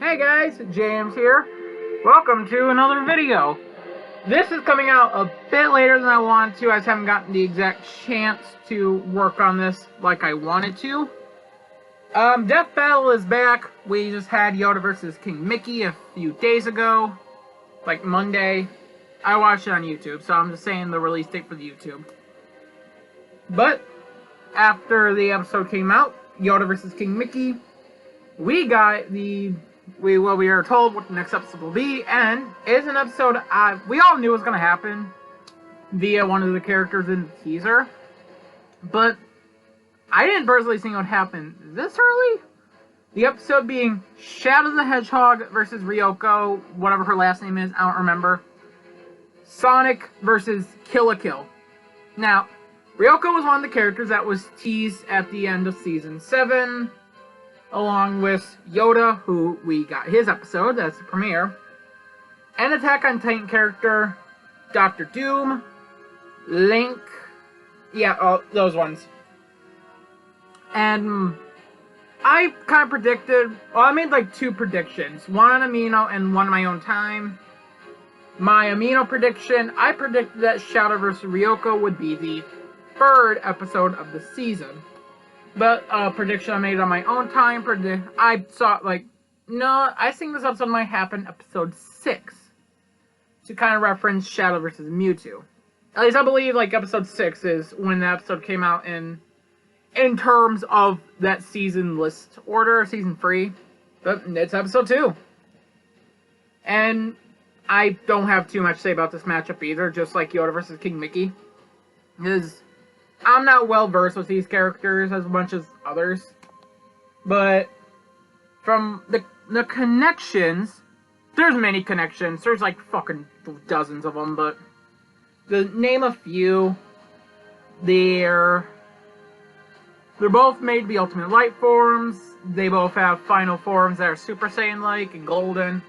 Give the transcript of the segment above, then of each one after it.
Hey guys, James here. Welcome to another video. This is coming out a bit later than I wanted to. I just haven't gotten the exact chance to work on this like I wanted to. Death Battle is back. We just had Yoda versus King Mickey a few days ago. Like Monday. I watched it on YouTube, so I'm just saying the release date for the YouTube. But, after the episode came out, Yoda versus King Mickey, we got we were told what the next episode will be, and it's an episode we all knew was going to happen via one of the characters in the teaser, but I didn't personally see what happened this early. The episode being Shadow the Hedgehog versus Ryūko, whatever her last name is, I don't remember. Sonic versus Kill la Kill. Now, Ryūko was one of the characters that was teased at the end of Season 7, along with Yoda, who we got his episode, that's the premiere, and Attack on Titan character, Dr. Doom, Link, those ones. And I kind of predicted, I made like two predictions, one on Amino and one on my own time. My Amino prediction, I predicted that Shadow vs. Ryūko would be the third episode of the season. But a prediction I made on my own time, I thought, I think this episode might happen episode 6. To kind of reference Shadow vs. Mewtwo. At least I believe, episode 6 is when the episode came out in terms of that season list order, season 3. But it's episode 2. And I don't have too much to say about this matchup either, just like Yoda vs. King Mickey. Because I'm not well versed with these characters as much as others, but from the connections, there's many connections. There's fucking dozens of them, but to name a few, they're both made to be Ultimate Light forms. They both have final forms that are Super Saiyan-like and golden.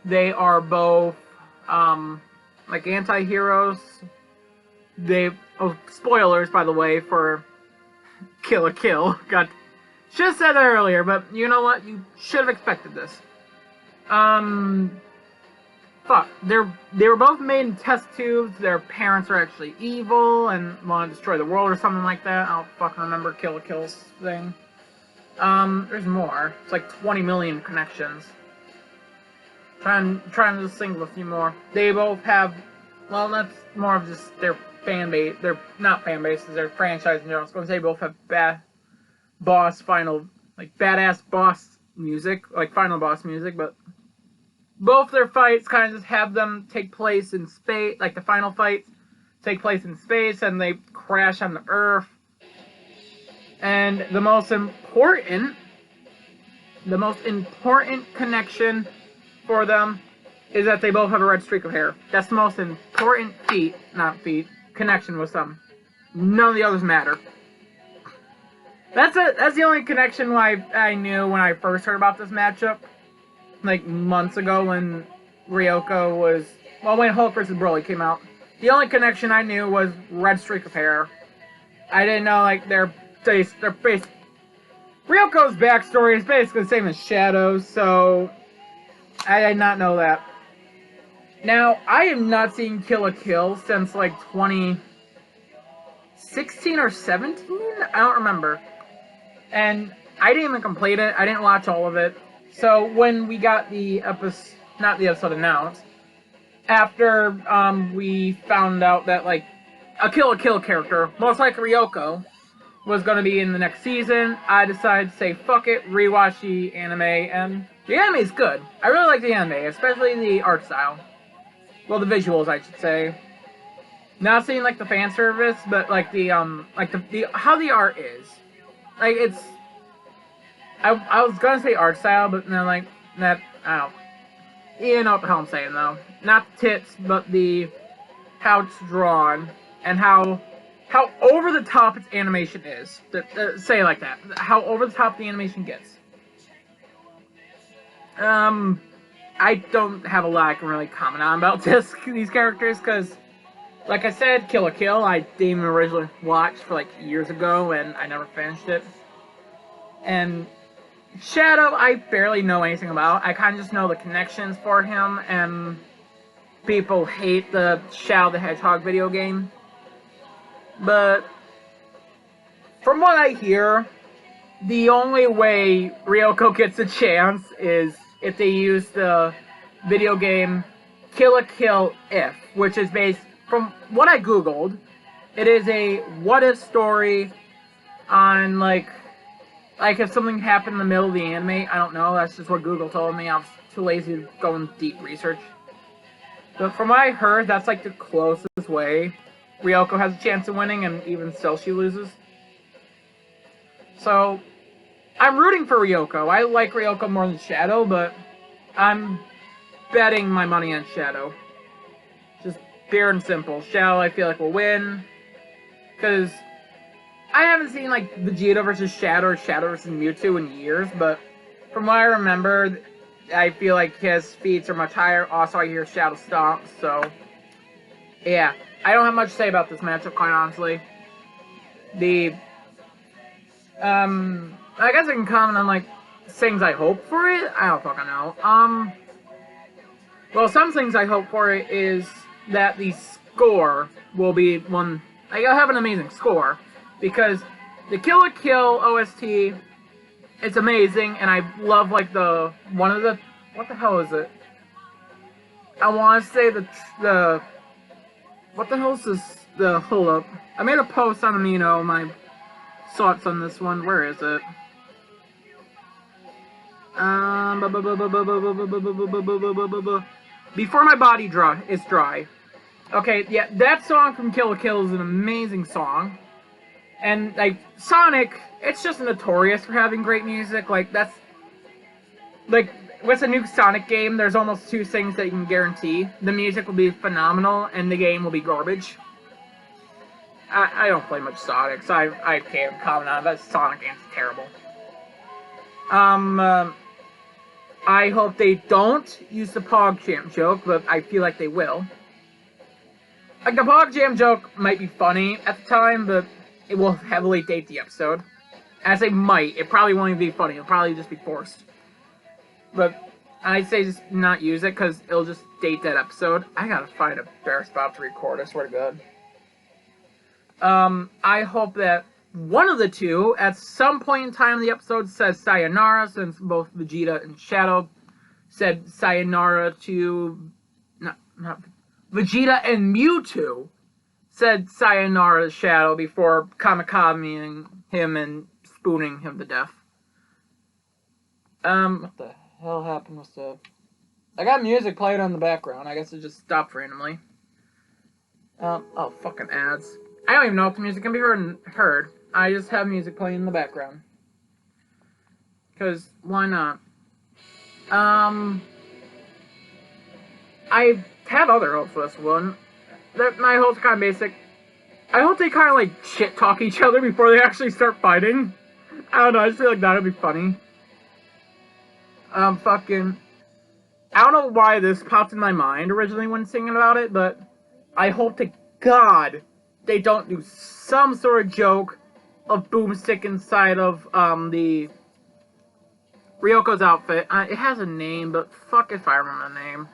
They are both anti-heroes. Spoilers, by the way, for Kill la Kill. Should have said that earlier, but you know what? You should have expected this. They were both made in test tubes. Their parents are actually evil and want to destroy the world or something like that. I don't fucking remember Kill la Kill's thing. There's more. It's like 20 million connections. Trying to just think of a few more. They both have, that's more of just their fan base. They're not fan bases, they're franchise in general. I was going to say both have badass boss music, final boss music, but both their fights kind of just have them take place in space, the final fights take place in space and they crash on the Earth. And the most important connection for them is that they both have a red streak of hair. That's the most important connection with them. None of the others matter. That's the only connection I knew when I first heard about this matchup. Months ago when Ryūko was... when Hulk vs. Broly came out. The only connection I knew was red streak of hair. I didn't know, their face... Ryūko's backstory is basically the same as Shadow's, so I did not know that. Now, I have not seen Kill la Kill since 2016 or 17? I don't remember. And I didn't even complete it. I didn't watch all of it. So when we got the episode, not the episode announced, after we found out that a Kill la Kill character, most likely Ryūko, was going to be in the next season, I decided to say fuck it, rewatch the anime, and the anime is good. I really like the anime, especially the art style. Well, the visuals, I should say. Not seeing the fan service, but how the art is. It's... I was gonna say art style, but then that, I don't know. You know what the hell I'm saying, though. Not the tits, but how it's drawn, and how over the top its animation is. Say it like that. How over the top the animation gets. I don't have a lot I can really comment on about these characters, because, like I said, Kill la Kill, I didn't even originally watch for years ago, and I never finished it. And Shadow, I barely know anything about. I kind of just know the connections for him, and people hate the Shadow the Hedgehog video game. But from what I hear, the only way Ryūko gets a chance is if they use the video game Kill a Kill If, which is based, from what I googled, it is a what-if story on, like if something happened in the middle of the anime. I don't know, that's just what Google told me. I was too lazy to go in deep research. But from what I heard, that's like the closest way Ryūko has a chance of winning, and even still she loses. So, I'm rooting for Ryūko. I like Ryūko more than Shadow, but I'm betting my money on Shadow. Just pure and simple. Shadow, I feel like, will win. Because I haven't seen, like, Vegeta versus Shadow or Shadow versus Mewtwo in years, but from what I remember, I feel like his feats are much higher. Also, I hear Shadow stomp, so yeah. I don't have much to say about this matchup, quite honestly. I guess I can comment on, like, things I hope for it. I don't fucking know. Well, some things I hope for it is that the score will be one. Like, I'll have an amazing score, because the Kill la Kill OST, it's amazing, and I love, like, what the hell is it? I want to say what the hell is this, hold up. I made a post on Amino, my thoughts on this one. Where is it? Before My Body is Dry. Okay, yeah, that song from Kill la Kill is an amazing song. And, like, Sonic, it's just notorious for having great music. Like, that's, like, with a new Sonic game, there's almost two things that you can guarantee. The music will be phenomenal, and the game will be garbage. I don't play much Sonic, so I can't comment on it, but Sonic game's terrible. I hope they don't use the PogChamp joke, but I feel like they will. Like, the PogChamp joke might be funny at the time, but it will heavily date the episode. I say might, it probably won't even be funny, it'll probably just be forced. But I'd say just not use it, because it'll just date that episode. I gotta find a better spot to record, I swear to God. I hope that one of the two, at some point in time in the episode, says sayonara, since both Vegeta and Shadow said sayonara to... Not Vegeta and Mewtwo said sayonara to Shadow before kamikazing him and spooning him to death. What the hell happened with the... I got music playing on the background. I guess it just stopped randomly. Oh, fucking ads. I don't even know if the music can be heard. I just have music playing in the background. Because, why not? I have other hopes for this one. My hopes are kind of basic. I hope they kind of, like, shit-talk each other before they actually start fighting. I don't know, I just feel like that would be funny. I don't know why this popped in my mind originally when singing about it, but I hope to God they don't do some sort of joke of Boomstick inside of, the Ryūko's outfit. It has a name, but fuck if I remember the name.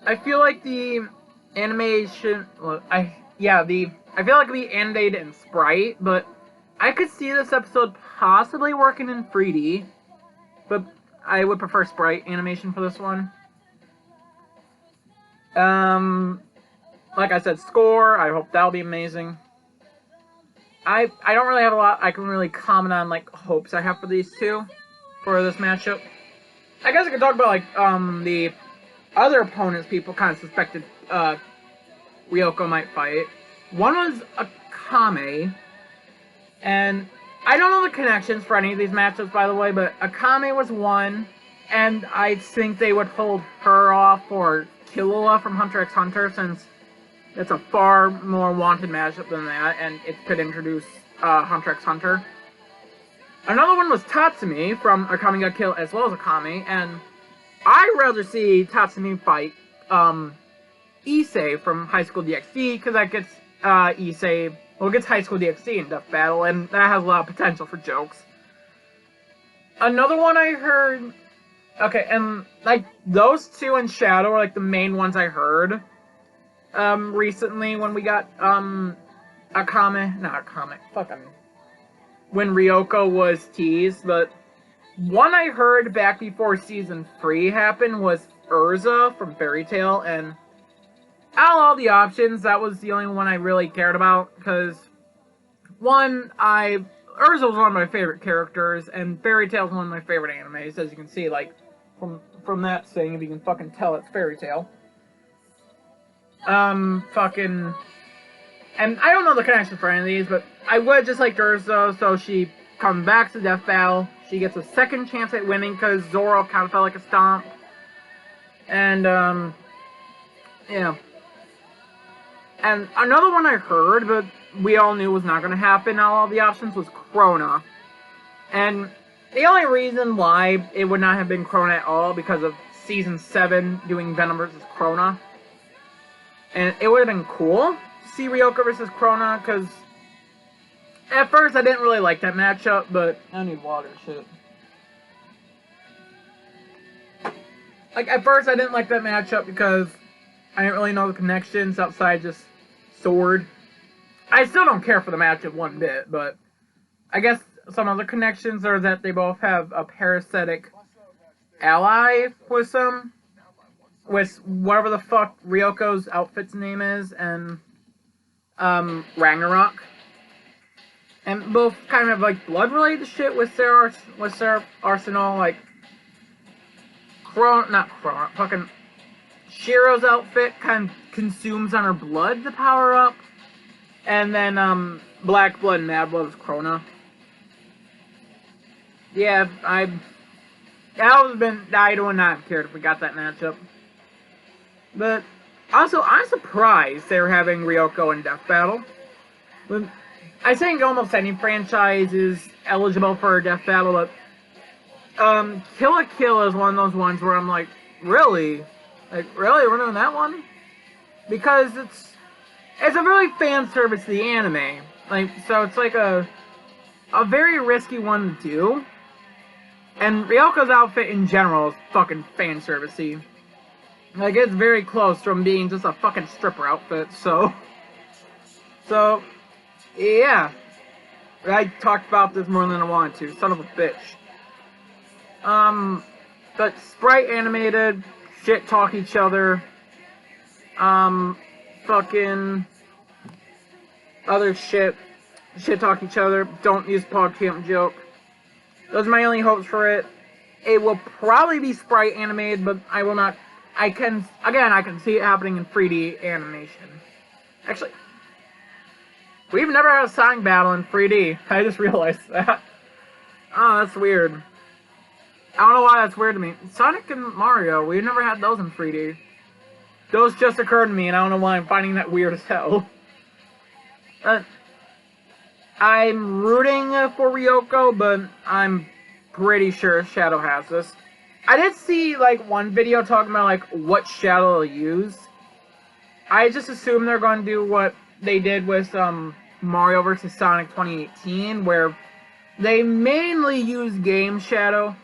I feel like the animation, I feel like it'd be animated in Sprite, but I could see this episode possibly working in 3D, but I would prefer Sprite animation for this one. Like I said, score, I hope that'll be amazing. I don't really have a lot I can really comment on, like, hopes I have for these two, for this matchup. I guess I could talk about, like, the other opponents people kind of suspected, Ryūko might fight. One was Akame, and I don't know the connections for any of these matchups, by the way, but Akame was one, and I think they would hold her off for Killua from Hunter x Hunter, since it's a far more wanted matchup than that, and it could introduce Hunter x Hunter. Another one was Tatsumi from Akame ga Kill, as well as Akame, and I'd rather see Tatsumi fight Issei from High School DxD, because that gets Issei Well, it gets High School DxD in Death Battle, and that has a lot of potential for jokes. Another one I heard... Okay, and, like, those two in Shadow are, like, the main ones I heard, recently when we got, when Ryūko was teased, but one I heard back before Season 3 happened was Urza from Fairy Tail, and out of all the options, that was the only one I really cared about, because, one, Urza was one of my favorite characters, and Fairy Tail is one of my favorite animes, as you can see, like, from that thing, if you can fucking tell it's Fairy Tail. And I don't know the connection for any of these, but I would just like Urza, so she comes back to Death Battle, she gets a second chance at winning, because Zoro kind of felt like a stomp, and, yeah. And another one I heard, but we all knew was not going to happen, all the options, was Krona. And the only reason why it would not have been Krona at all, because of Season 7 doing Venom versus Krona. And it would have been cool to see Ryūko versus Krona, because at first I didn't really like that matchup, but I need water, shit. Like, at first I didn't like that matchup because I didn't really know the connections outside just Sword. I still don't care for the matchup one bit, but I guess some other connections are that they both have a parasitic ally with them, with whatever the fuck Ryuko's outfit's name is, and Ragnarok. And both kind of like blood-related shit with their arsenal, like fucking Shiro's outfit kind of consumes on her blood to power up. And then, Black Blood and Mad Blood is Krona. Yeah, I would not have cared if we got that matchup. But, also, I'm surprised they're having Ryūko in Death Battle. I think almost any franchise is eligible for a Death Battle, but, Kill la Kill is one of those ones where I'm like, really? Like, really? We're doing that one? Because it's a really fan service to the anime. Like, so it's like a very risky one to do. And Ryuko's outfit in general is fucking fan servicey. Like, it's very close from being just a fucking stripper outfit, so yeah. I talked about this more than I wanted to. Son of a bitch. But sprite animated, shit talk each other, fucking other shit talk each other, don't use PogChamp joke. Those are my only hopes for it. It will probably be sprite animated, but I will not, I can see it happening in 3D animation. Actually, we've never had a Sonic battle in 3D. I just realized that. Oh, that's weird. I don't know why that's weird to me. Sonic and Mario, we've never had those in 3D. Those just occurred to me, and I don't know why I'm finding that weird as hell. I'm rooting for Ryūko, but I'm pretty sure Shadow has this. I did see, like, one video talking about, like, what Shadow will use. I just assume they're going to do what they did with, Mario vs. Sonic 2018, where they mainly use Game Shadow,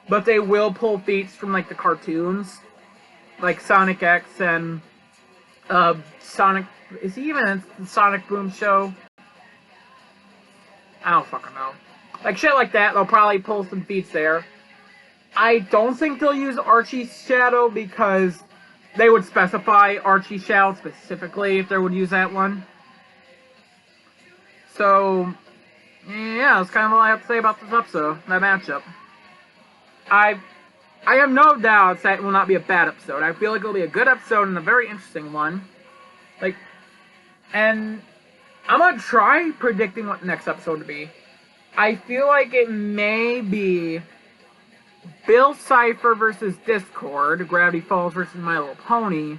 but they will pull feats from, like, the cartoons. Like Sonic X and, Sonic... Is he even in the Sonic Boom show? I don't fucking know. Like, shit like that, they'll probably pull some feats there. I don't think they'll use Archie's Shadow, because they would specify Archie's Shadow specifically if they would use that one. So, yeah, that's kind of all I have to say about this episode, that matchup. I have no doubts that it will not be a bad episode. I feel like it'll be a good episode and a very interesting one. Like, and I'm gonna try predicting what the next episode to be. I feel like it may be Bill Cipher versus Discord, Gravity Falls versus My Little Pony,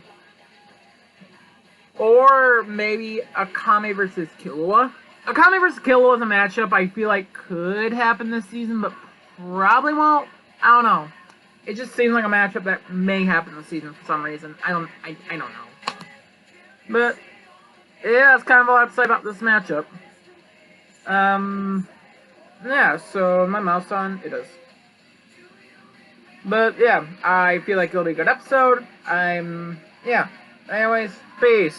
or maybe Akame versus Killua. Akame versus Killua is a matchup I feel like could happen this season, but probably won't. I don't know. It just seems like a matchup that may happen this season for some reason. I don't know. But yeah, that's kind of all I have to say about this matchup. Yeah, so my mouse on, it does. But yeah, I feel like it'll be a good episode. Yeah. Anyways, peace.